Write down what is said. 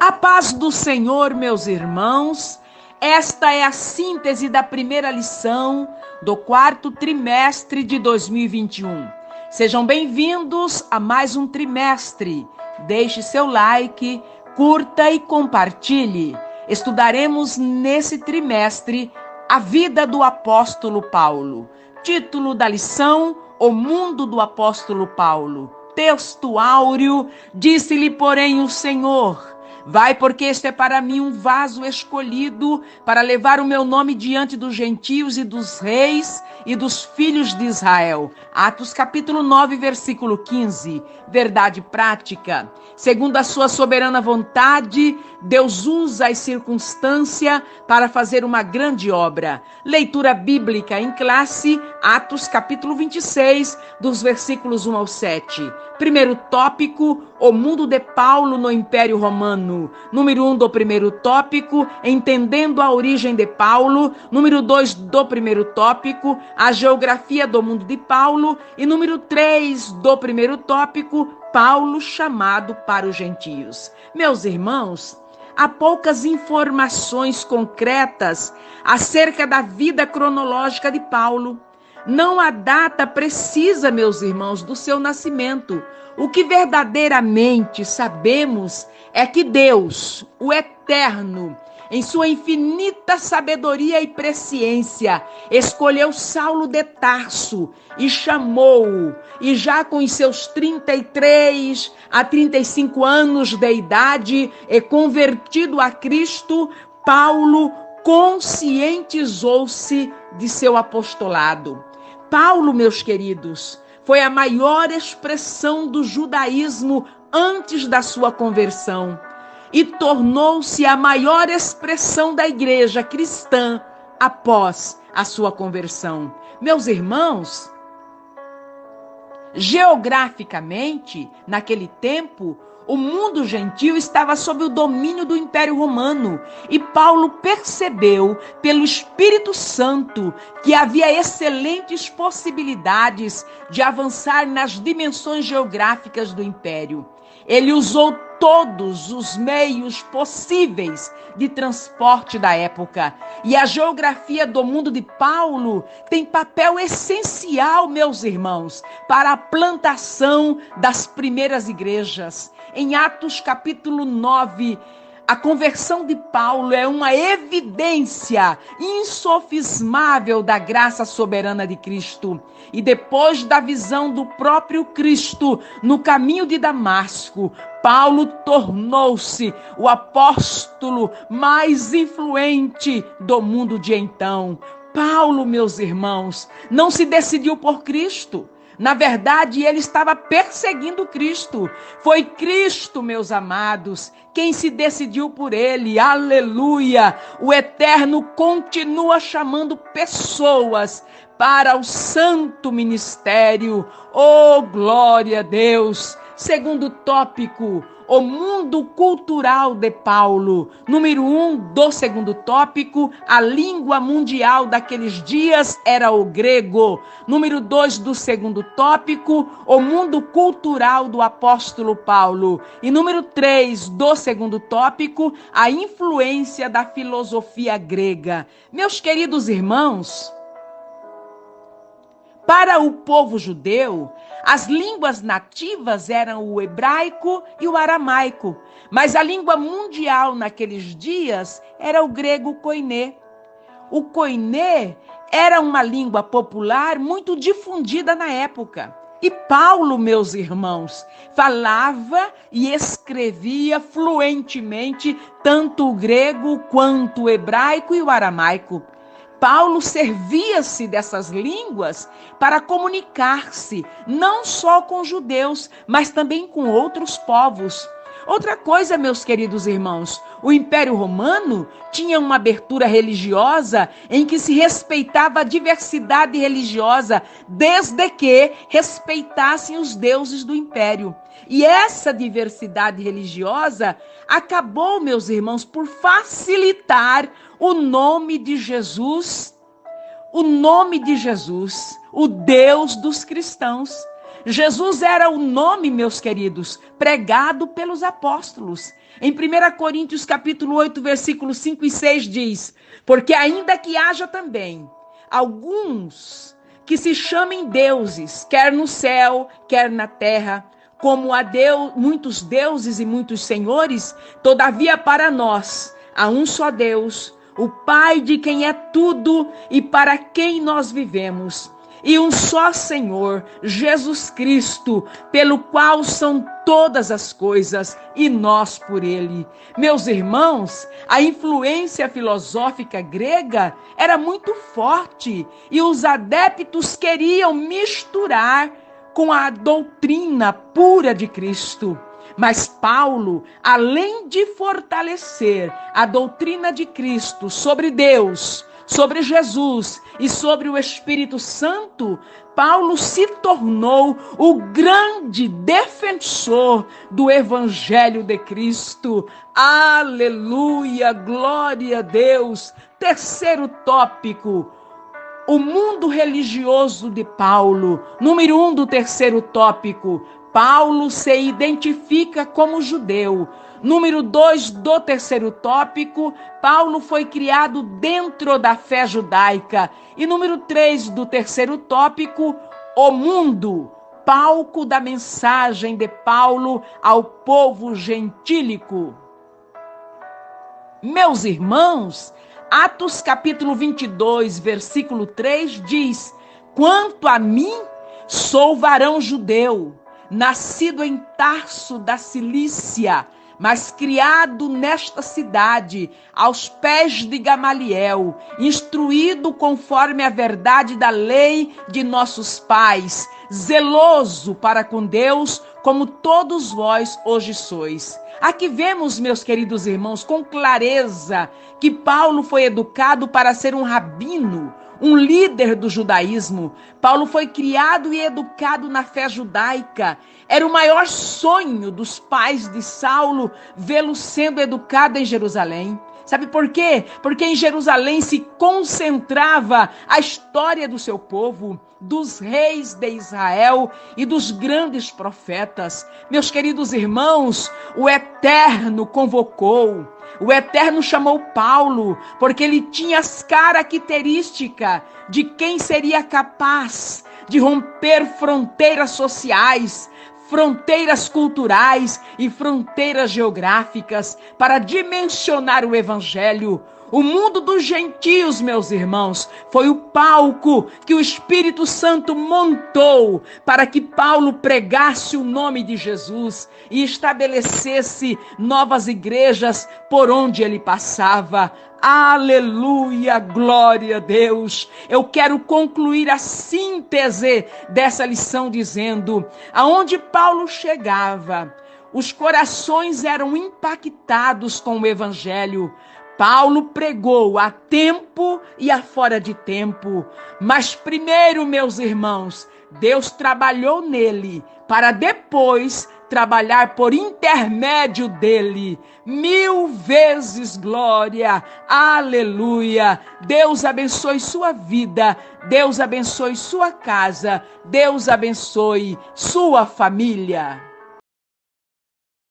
A paz do Senhor, meus irmãos. Esta é a síntese da primeira lição do quarto trimestre de 2021. Sejam bem-vindos a mais um trimestre. Deixe seu like, curta e compartilhe. Estudaremos nesse trimestre a vida do apóstolo Paulo. Título da lição: O mundo do apóstolo Paulo. Texto áureo: Disse-lhe, porém, o Senhor: vai, porque este é para mim um vaso escolhido para levar o meu nome diante dos gentios e dos reis e dos filhos de Israel. Atos capítulo 9, versículo 15. Verdade prática. Segundo a sua soberana vontade, Deus usa as circunstâncias para fazer uma grande obra. Leitura bíblica em classe, Atos capítulo 26, dos versículos 1 ao 7. Primeiro tópico: o mundo de Paulo no Império Romano. Número 1 do primeiro tópico: entendendo a origem de Paulo. Número 2 do primeiro tópico: a geografia do mundo de Paulo. E número 3 do primeiro tópico: Paulo chamado para os gentios. Meus irmãos, há poucas informações concretas acerca da vida cronológica de Paulo. Não há data precisa, meus irmãos, do seu nascimento. O que verdadeiramente sabemos é que Deus, o Eterno, em sua infinita sabedoria e presciência, escolheu Saulo de Tarso e chamou-o. E já com os seus 33 a 35 anos de idade e convertido a Cristo, Paulo conscientizou-se de seu apostolado. Paulo, meus queridos, foi a maior expressão do judaísmo antes da sua conversão e tornou-se a maior expressão da igreja cristã após a sua conversão. Meus irmãos, geograficamente, naquele tempo, o mundo gentil estava sob o domínio do Império Romano e Paulo percebeu pelo Espírito Santo que havia excelentes possibilidades de avançar nas dimensões geográficas do Império. Ele usou todos os meios possíveis de transporte da época. E a geografia do mundo de Paulo tem papel essencial, meus irmãos, para a plantação das primeiras igrejas. Em Atos capítulo 9, a conversão de Paulo é uma evidência insofismável da graça soberana de Cristo. E depois da visão do próprio Cristo no caminho de Damasco, Paulo tornou-se o apóstolo mais influente do mundo de então. Paulo, meus irmãos, não se decidiu por Cristo. Na verdade, ele estava perseguindo Cristo. Foi Cristo, meus amados, quem se decidiu por ele. Aleluia! O Eterno continua chamando pessoas para o santo ministério. Oh, glória a Deus! Segundo tópico: o mundo cultural de Paulo. Número 1 do segundo tópico: a língua mundial daqueles dias era o grego. Número 2 do segundo tópico: o mundo cultural do apóstolo Paulo. E número 3 do segundo tópico: a influência da filosofia grega. Meus queridos irmãos, para o povo judeu, as línguas nativas eram o hebraico e o aramaico, mas a língua mundial naqueles dias era o grego koiné. O koiné era uma língua popular muito difundida na época. E Paulo, meus irmãos, falava e escrevia fluentemente tanto o grego quanto o hebraico e o aramaico. Paulo servia-se dessas línguas para comunicar-se não só com judeus, mas também com outros povos. Outra coisa, meus queridos irmãos, o Império Romano tinha uma abertura religiosa em que se respeitava a diversidade religiosa, desde que respeitassem os deuses do Império. E essa diversidade religiosa acabou, meus irmãos, por facilitar o nome de Jesus, o Deus dos cristãos. Jesus era o nome, meus queridos, pregado pelos apóstolos. Em 1 Coríntios capítulo 8, versículos 5 e 6 diz: porque ainda que haja também alguns que se chamem deuses, quer no céu, quer na terra, como há muitos deuses e muitos senhores, todavia para nós há um só Deus, o Pai de quem é tudo e para quem nós vivemos, e um só Senhor, Jesus Cristo, pelo qual são todas as coisas e nós por ele. Meus irmãos, a influência filosófica grega era muito forte e os adeptos queriam misturar com a doutrina pura de Cristo. Mas Paulo, além de fortalecer a doutrina de Cristo sobre Deus, sobre Jesus e sobre o Espírito Santo, Paulo se tornou o grande defensor do Evangelho de Cristo. Aleluia, glória a Deus. Terceiro tópico, o mundo religioso de Paulo. Número 1 do terceiro tópico, Paulo se identifica como judeu. Número 2 do terceiro tópico, Paulo foi criado dentro da fé judaica. E número 3 do terceiro tópico, o mundo, palco da mensagem de Paulo ao povo gentílico. Meus irmãos, Atos capítulo 22, versículo 3 diz: quanto a mim, sou varão judeu, nascido em Tarso da Cilícia, mas criado nesta cidade, aos pés de Gamaliel, instruído conforme a verdade da lei de nossos pais, zeloso para com Deus, como todos vós hoje sois. Aqui vemos, meus queridos irmãos, com clareza que Paulo foi educado para ser um rabino, um líder do judaísmo. Paulo foi criado e educado na fé judaica. Era o maior sonho dos pais de Saulo vê-lo sendo educado em Jerusalém. Sabe por quê? Porque em Jerusalém se concentrava a história do seu povo, dos reis de Israel e dos grandes profetas. Meus queridos irmãos, o Eterno convocou, o Eterno chamou Paulo, porque ele tinha as características de quem seria capaz de romper fronteiras sociais, fronteiras culturais e fronteiras geográficas para dimensionar o Evangelho. O mundo dos gentios, meus irmãos, foi o palco que o Espírito Santo montou para que Paulo pregasse o nome de Jesus e estabelecesse novas igrejas por onde ele passava. Aleluia, glória a Deus. Eu quero concluir a síntese dessa lição dizendo: aonde Paulo chegava, os corações eram impactados com o Evangelho. Paulo pregou a tempo e a fora de tempo. Mas primeiro, meus irmãos, Deus trabalhou nele para depois trabalhar por intermédio dele. 1000 vezes glória, aleluia. Deus abençoe sua vida, Deus abençoe sua casa, Deus abençoe sua família.